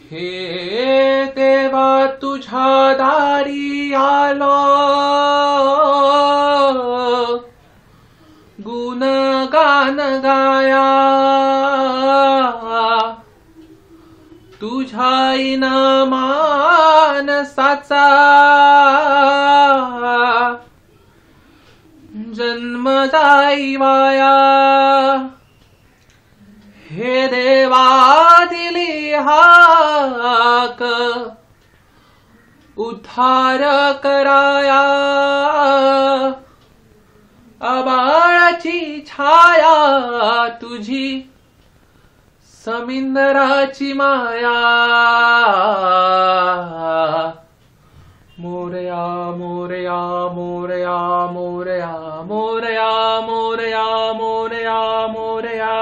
हे देवा तुझ्या दारी आलो, गुणगान गाया तुझ्या मानसाचा जन्म जाई वाया। हे देवा दिली हाक उद्धार कराया, आबाळाची छाया तुझी समिंदराची माया। मोरया मोरया मोरया मोरया मोरया मोरया मोरया मोरया।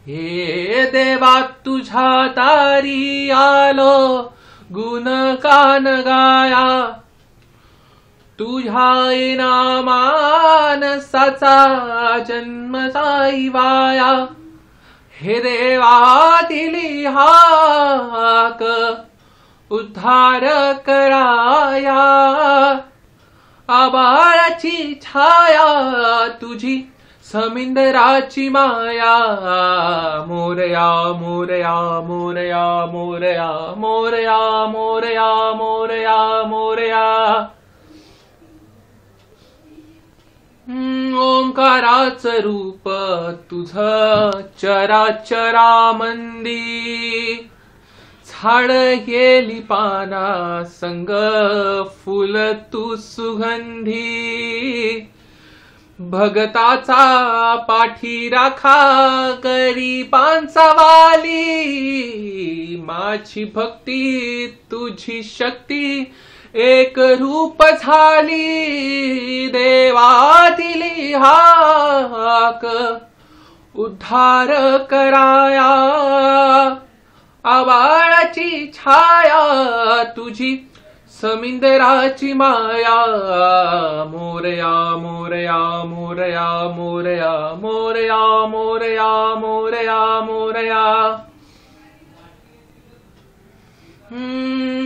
हे देवा तुझ्या दारी आलो, गुणगान गाया तुझ्या मानसाचा जन्म जाई वाया। हे देवा दिली हाक उद्धार कराया, आबाळाची छाया तुझी समिंदराची माया। मोरया मोरया मोरया मोरया मोरया मोरया मोरया मोरया। ओंकाराचं रूप तुझं चराचरामंदी, झाड गेली पाना संग फुल तू सुगंधी। भगताचा पाठीराखा गरिबांचा वाली, माझी भक्ती तुझी शक्ती एक रूप झाली। देवा दिली हाक उद्धार कराया, आबाळाची छाया तुझी समिंदराची माया। मोरया मोरया मोरया मोरया मोरया मोरया मोरया मोरया।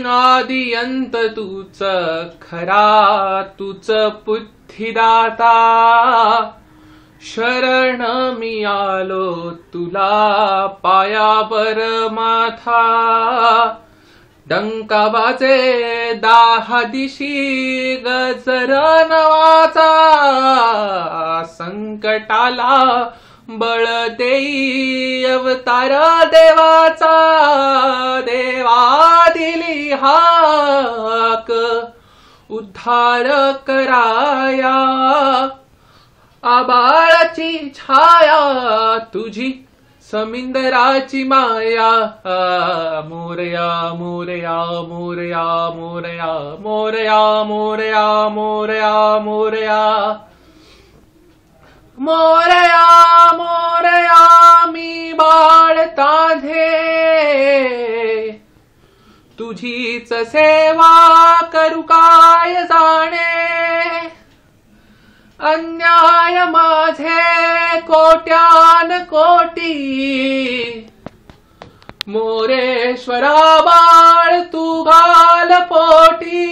आदि अंत तूच खरा तूच बुद्धिदाता, शरण मी आलो तुला पायावर माथा। डंका वाजे 10 दिशी गजर नवाचा, संकटाला बळ देई अवतार देवाचा। देवा दिली हाक उद्धार कराया, आबाळाची छाया तुझी समिंदराची माया। मोरया मोरया मोरया मोरया मोरया मोरया मोरया मोरया मोरया मोरया। मी बाळ ताझे तुझीच सेवा करू काय जाणे, अन्याय माझे कोट्यान कोटी। मोरेश्वरा बाळ तू घाल पोटी,